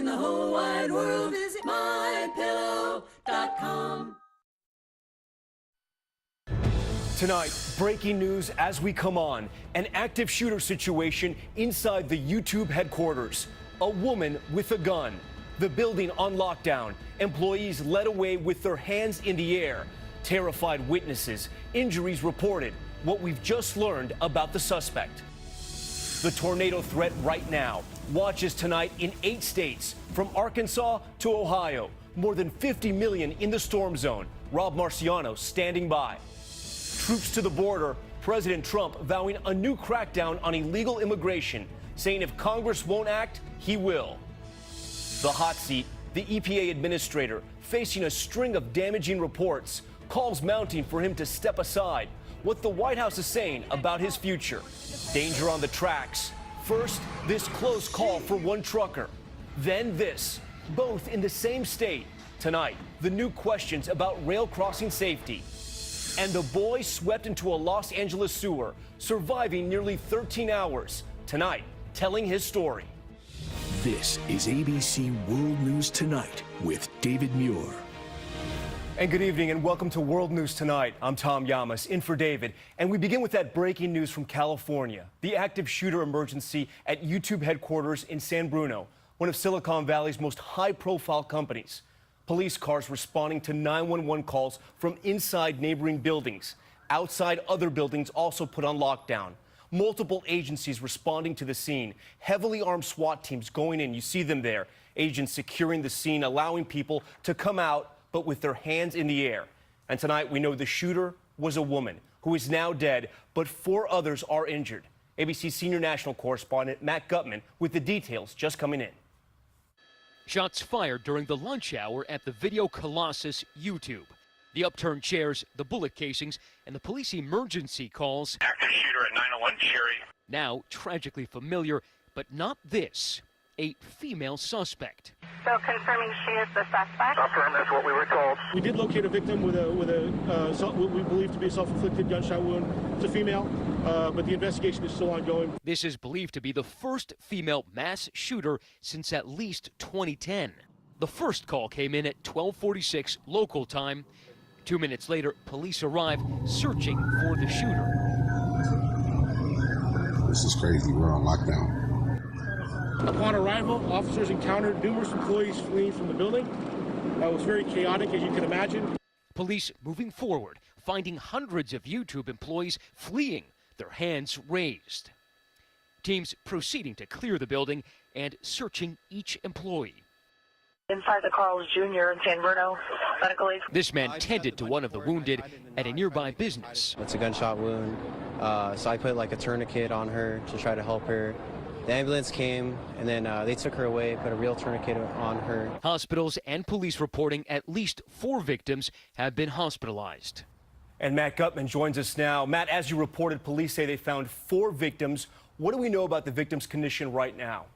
the whole wide world. Visit mypillow.com. Tonight, breaking news as we come on. An active shooter situation inside the YouTube headquarters. A woman with a gun. The building on lockdown. Employees led away with their hands in the air. Terrified witnesses. Injuries reported. What we've just learned about the suspect. The tornado threat right now. Watches tonight in 8 states, from Arkansas to Ohio. More than 50 million in the storm zone. Rob Marciano standing by. Troops to the border. President Trump vowing a new crackdown on illegal immigration, saying if Congress won't act, he will. The hot seat, the EPA administrator facing a string of damaging reports. Calls mounting for him to step aside. What the White House is saying about his future. Danger on the tracks. First, this close call for one trucker. Then this, both in the same state. Tonight, the new questions about rail crossing safety. And the boy swept into a Los Angeles sewer, surviving nearly 13 hours. Tonight, telling his story. This is ABC World News Tonight with David Muir. And good evening and welcome to World News Tonight. I'm Tom Llamas, in for David. And we begin with that breaking news from California. The active shooter emergency at YouTube headquarters in San Bruno, one of Silicon Valley's most high-profile companies. Police cars responding to 911 calls from inside neighboring buildings. Outside other buildings also put on lockdown. Multiple agencies responding to the scene. Heavily armed SWAT teams going in. You see them there. Agents securing the scene, allowing people to come out, but with their hands in the air. And tonight we know the shooter was a woman who is now dead, but 4 others are injured. ABC senior national correspondent Matt Gutman with the details just coming in. Shots fired during the lunch hour at the Video Colossus YouTube. The upturned chairs, the bullet casings, and the police emergency calls. Active shooter at 901 Cherry. Now tragically familiar, but not this. A female suspect. So confirming she is the suspect. Affirm, that's what we were told. We did locate a victim with what we believe to be a self-inflicted gunshot wound. It's a female, but the investigation is still ongoing. This is believed to be the first female mass shooter since at least 2010. The first call came in at 12:46 local time. 2 minutes later, police arrive searching for the shooter. This is crazy. We're on lockdown. Upon arrival, officers encountered numerous employees fleeing from the building. It was very chaotic, as you can imagine. Police moving forward, finding hundreds of YouTube employees fleeing, their hands raised. Teams proceeding to clear the building and searching each employee. Inside the Carl's Jr. in San Bruno, medical aid. This man tended to one of the wounded at a nearby business. It's a gunshot wound, so I put like a tourniquet on her to try to help her. The ambulance came, and then they took her away, put a real tourniquet on her. Hospitals and police reporting at least 4 victims have been hospitalized. And Matt Gutman joins us now. Matt, as you reported, police say they found 4 victims. What do we know about the victims' condition right now?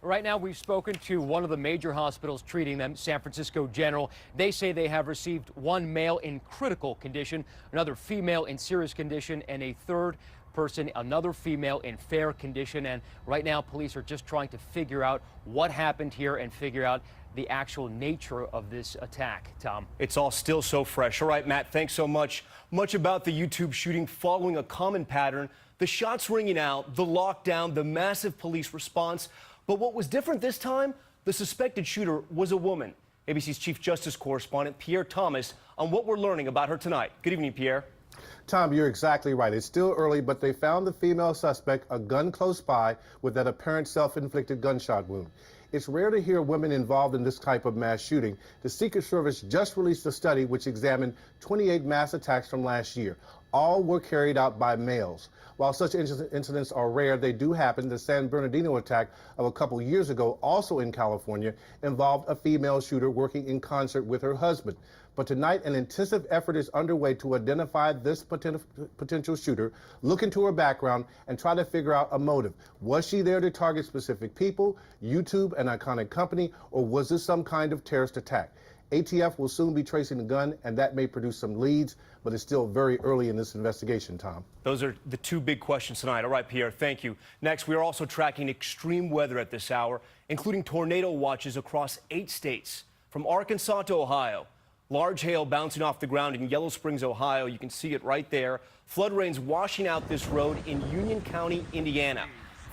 Right now, we've spoken to one of the major hospitals treating them, San Francisco General. They say they have received 1 male in critical condition, another female in serious condition, and a third person, another female in fair condition. And right now, police are just trying to figure out what happened here and figure out the actual nature of this attack, Tom. It's all still so fresh. All right, Matt, thanks so much. Much about the YouTube shooting following a common pattern, the shots ringing out, the lockdown, the massive police response. But what was different this time? The suspected shooter was a woman. ABC's Chief Justice correspondent Pierre Thomas on what we're learning about her tonight. Good evening, Pierre. Tom, you're exactly right. It's still early, but they found the female suspect, a gun close by, with that apparent self-inflicted gunshot wound. It's rare to hear women involved in this type of mass shooting. The Secret Service just released a study which examined 28 mass attacks from last year. All were carried out by males. While such incidents are rare, they do happen. The San Bernardino attack of a couple years ago, also in California, involved a female shooter working in concert with her husband. But tonight, an intensive effort is underway to identify this potential shooter, look into her background, and try to figure out a motive. Was she there to target specific people, YouTube, an iconic company, or was this some kind of terrorist attack? ATF will soon be tracing the gun, and that may produce some leads, but it's still very early in this investigation, Tom. Those are the two big questions tonight. All right, Pierre, thank you. Next, we are also tracking extreme weather at this hour, including tornado watches across 8 states, from Arkansas to Ohio. Large hail bouncing off the ground in Yellow Springs, Ohio. You can see it right there. Flood rains washing out this road in Union County, Indiana.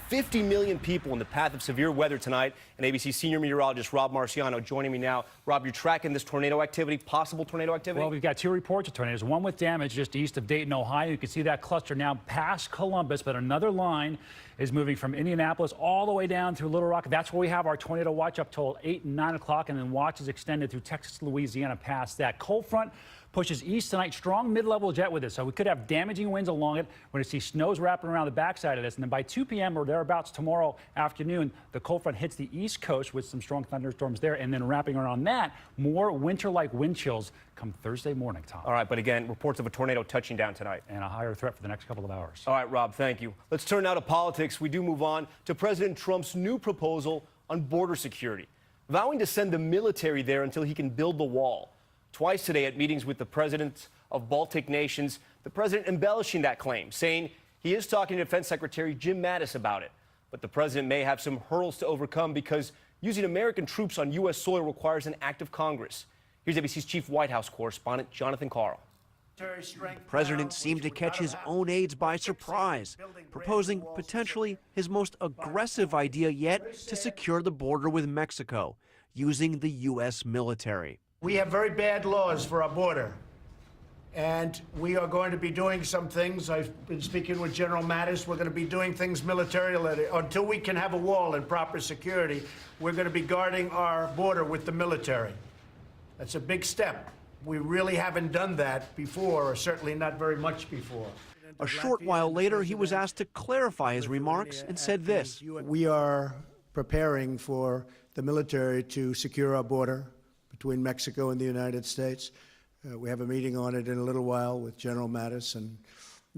50 million people in the path of severe weather tonight. And ABC senior meteorologist Rob Marciano joining me now. Rob, you're tracking this tornado activity, possible tornado activity? Well, we've got 2 reports of tornadoes, one with damage just east of Dayton, Ohio. You can see that cluster now past Columbus, but another line is moving from Indianapolis all the way down through Little Rock. That's where we have our tornado watch up till 8 and 9 o'clock, and then watch is extended through Texas, Louisiana past that. Cold front pushes east tonight, strong mid-level jet with it, so we could have damaging winds along it. We're going to see snows wrapping around the backside of this, and then by 2 p.m. or thereabouts tomorrow afternoon, the cold front hits the east coast with some strong thunderstorms there, and then wrapping around that, more winter-like wind chills come Thursday morning, Tom. All right, but again, reports of a tornado touching down tonight. And a higher threat for the next couple of hours. All right, Rob, thank you. Let's turn now to politics. We do move on to President Trump's new proposal on border security, vowing to send the military there until he can build the wall. Twice today at meetings with the presidents of Baltic nations, the president embellishing that claim, saying he is talking to Defense Secretary Jim Mattis about it. But the president may have some hurdles to overcome because using American troops on U.S. soil requires an act of Congress. Here's ABC's chief White House correspondent, Jonathan Karl. The president seemed to catch his own aides by surprise, proposing potentially his most aggressive idea yet to secure the border with Mexico, using the U.S. military. We have very bad laws for our border, and we are going to be doing some things. I've been speaking with General Mattis. We're going to be doing things militarily. Until we can have a wall and proper security, we're going to be guarding our border with the military. That's a big step. We really haven't done that before, or certainly not very much before. A short while later, he was asked to clarify his remarks and said this. We are preparing for the military to secure our border between Mexico and the United States. We have a meeting on it in a little while with General Mattis and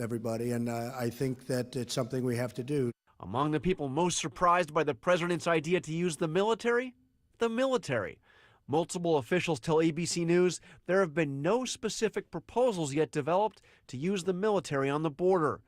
everybody, and I think that it's something we have to do. Among the people most surprised by the president's idea to use the military? The military. Multiple officials tell ABC News there have been no specific proposals yet developed to use the military on the border.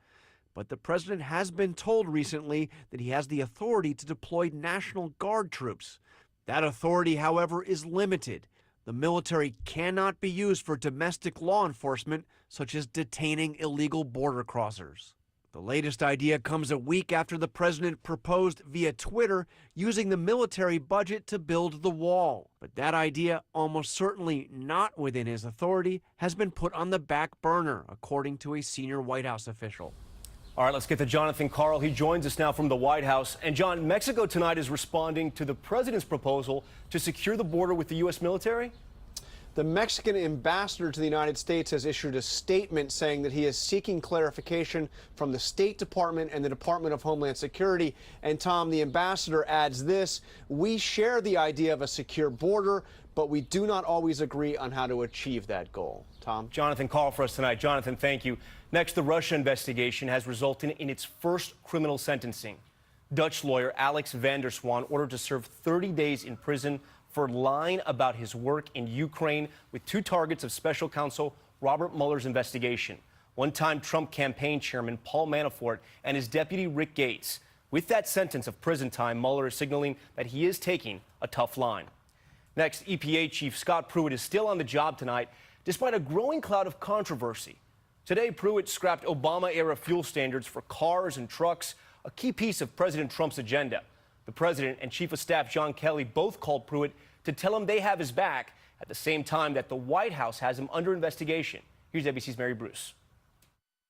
But the president has been told recently that he has the authority to deploy National Guard troops. That authority, however, is limited. The military cannot be used for domestic law enforcement, such as detaining illegal border crossers. The latest idea comes a week after the president proposed via Twitter using the military budget to build the wall. But that idea, almost certainly not within his authority, has been put on the back burner, according to a senior White House official. All right, let's get to Jonathan Karl. He joins us now from the White House. And John, Mexico tonight is responding to the president's proposal to secure the border with the U.S. military? The Mexican ambassador to the United States has issued a statement saying that he is seeking clarification from the State Department and the Department of Homeland Security. And Tom, the ambassador adds this: we share the idea of a secure border, but we do not always agree on how to achieve that goal. Tom? Jonathan Karl for us tonight. Jonathan, thank you. Next, the Russia investigation has resulted in its first criminal sentencing. Dutch lawyer Alex van der Zwaan ordered to serve 30 days in prison for lying about his work in Ukraine with 2 targets of special counsel Robert Mueller's investigation. One-time Trump campaign chairman Paul Manafort and his deputy Rick Gates. With that sentence of prison time, Mueller is signaling that he is taking a tough line. Next, EPA Chief Scott Pruitt is still on the job tonight, despite a growing cloud of controversy. Today, Pruitt scrapped Obama-era fuel standards for cars and trucks, a key piece of President Trump's agenda. The president and Chief of Staff John Kelly both called Pruitt to tell him they have his back at the same time that the White House has him under investigation. Here's ABC's Mary Bruce.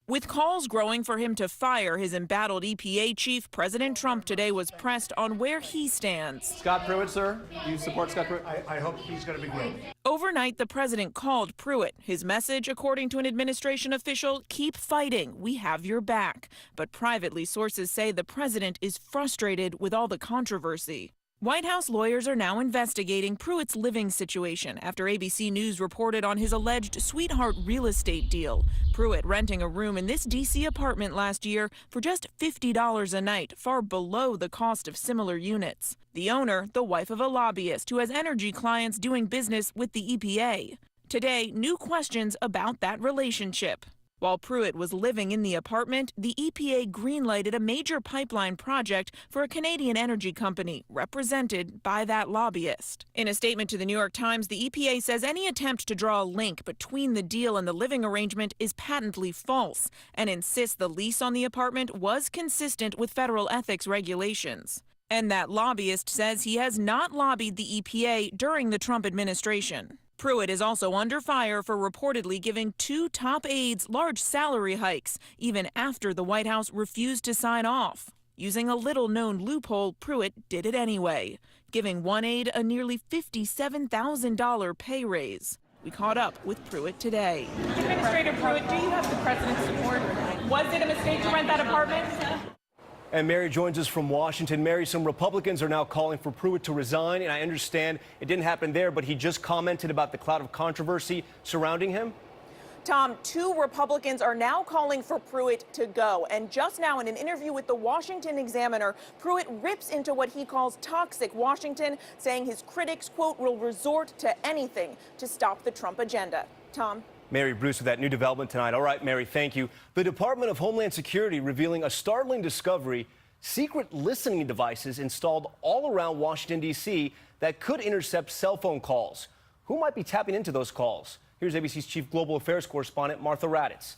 With calls growing for him to fire his embattled EPA chief, President Trump today was pressed on where he stands. Scott Pruitt, sir? Do you support Scott Pruitt? I hope he's going to be great. Overnight, the president called Pruitt. His message, according to an administration official, keep fighting. We have your back. But privately, sources say the president is frustrated with all the controversy. White House lawyers are now investigating Pruitt's living situation after ABC News reported on his alleged sweetheart real estate deal. Pruitt renting a room in this D.C. apartment last year for just $50 a night, far below the cost of similar units. The owner, the wife of a lobbyist who has energy clients doing business with the EPA. Today, new questions about that relationship. While Pruitt was living in the apartment, the EPA greenlighted a major pipeline project for a Canadian energy company represented by that lobbyist. In a statement to the New York Times, the EPA says any attempt to draw a link between the deal and the living arrangement is patently false and insists the lease on the apartment was consistent with federal ethics regulations. And that lobbyist says he has not lobbied the EPA during the Trump administration. Pruitt is also under fire for reportedly giving 2 top aides large salary hikes, even after the White House refused to sign off. Using a little-known loophole, Pruitt did it anyway, giving one aide a nearly $57,000 pay raise. We caught up with Pruitt today. Administrator Pruitt, do you have the president's support? Was it a mistake to rent that apartment? And Mary joins us from Washington. Mary, some Republicans are now calling for Pruitt to resign, and I understand it didn't happen there, but he just commented about the cloud of controversy surrounding him. Tom, 2 Republicans are now calling for Pruitt to go. And just now, in an interview with the Washington Examiner, Pruitt rips into what he calls toxic Washington, saying his critics, quote, will resort to anything to stop the Trump agenda. Tom? Mary Bruce with that new development tonight. All right, Mary, thank you. The Department of Homeland Security revealing a startling discovery: secret listening devices installed all around Washington, D.C. that could intercept cell phone calls. Who might be tapping into those calls? Here's ABC's Chief Global Affairs correspondent, Martha Raddatz.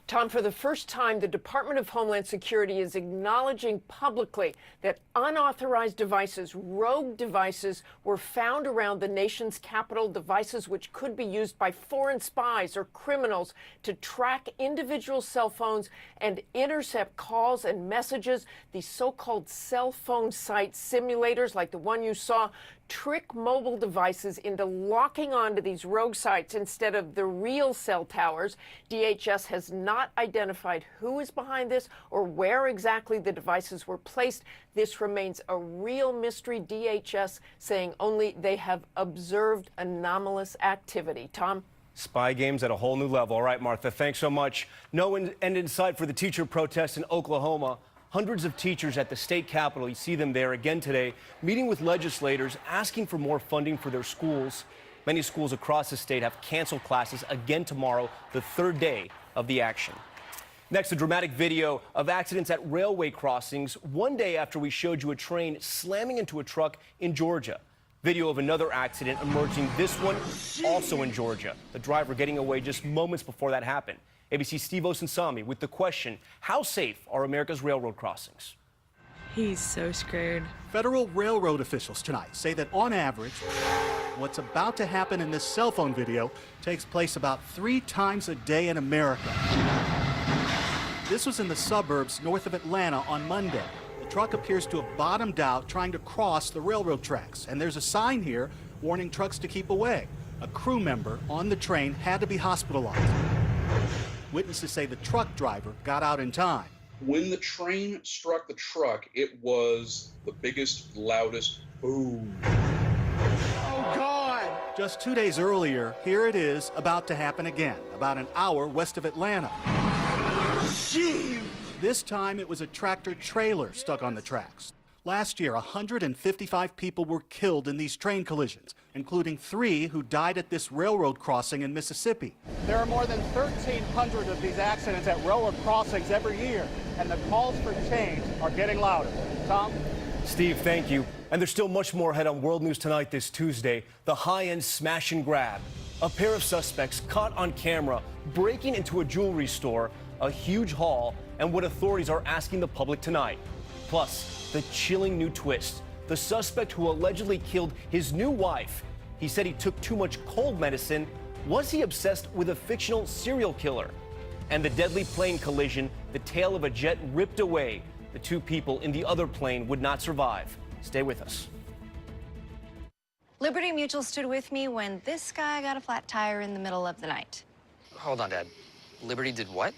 Tom, for the first time, the Department of Homeland Security is acknowledging publicly that unauthorized devices, rogue devices, were found around the nation's capital, devices which could be used by foreign spies or criminals to track individual cell phones and intercept calls and messages. These so-called cell phone site simulators, like the one you saw, trick mobile devices into locking onto these rogue sites instead of the real cell towers. DHS has not identified who is behind this or where exactly the devices were placed. This remains a real mystery. DHS saying only they have observed anomalous activity. Tom? Spy games at a whole new level. All right, Martha, thanks so much. No end in sight for the teacher protests in Oklahoma. Hundreds of teachers at the state capitol, you see them there again today, meeting with legislators, asking for more funding for their schools. Many schools across the state have canceled classes again tomorrow, the 3rd day of the action. Next, a dramatic video of accidents at railway crossings, one day after we showed you a train slamming into a truck in Georgia. Video of another accident emerging, this one also in Georgia. The driver getting away just moments before that happened. ABC's Steve Osunsami with the question: how safe are America's railroad crossings? He's so scared. Federal railroad officials tonight say that on average, what's about to happen in this cell phone video takes place about 3 times a day in America. This was in the suburbs north of Atlanta on Monday. The truck appears to have bottomed out trying to cross the railroad tracks, and there's a sign here warning trucks to keep away. A crew member on the train had to be hospitalized. Witnesses say the truck driver got out in time. When the train struck the truck, it was the biggest, loudest boom. Oh, God! Just 2 days earlier, here it is about to happen again, about an hour west of Atlanta. Gee. This time it was a tractor trailer stuck on the tracks. Last year, 155 people were killed in these train collisions, including 3 who died at this railroad crossing in Mississippi. There are more than 1,300 of these accidents at railroad crossings every year, and the calls for change are getting louder. Tom? Steve, thank you. And there's still much more ahead on World News Tonight this Tuesday. The high-end smash and grab. A pair of suspects caught on camera breaking into a jewelry store, a huge haul, and what authorities are asking the public tonight. Plus, the chilling new twist. The suspect who allegedly killed his new wife. He said he took too much cold medicine. Was he obsessed with a fictional serial killer? And the deadly plane collision, the tail of a jet ripped away. The 2 people in the other plane would not survive. Stay with us. Liberty Mutual stood with me when this guy got a flat tire in the middle of the night. Hold on, Dad. Liberty did what?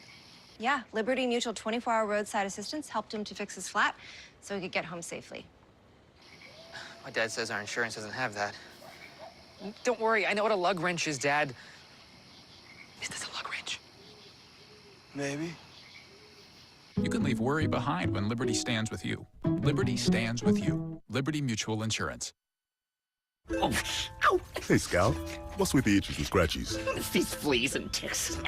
Yeah, Liberty Mutual 24-hour roadside assistance helped him to fix his flat so he could get home safely. My dad says our insurance doesn't have that. Don't worry, I know what a lug wrench is, Dad. Is this a lug wrench? Maybe. You can leave worry behind when Liberty stands with you. Liberty stands with you. Liberty Mutual Insurance. Oh, ow. Hey, Scout. What's with the itches and scratchies? It's these fleas and ticks.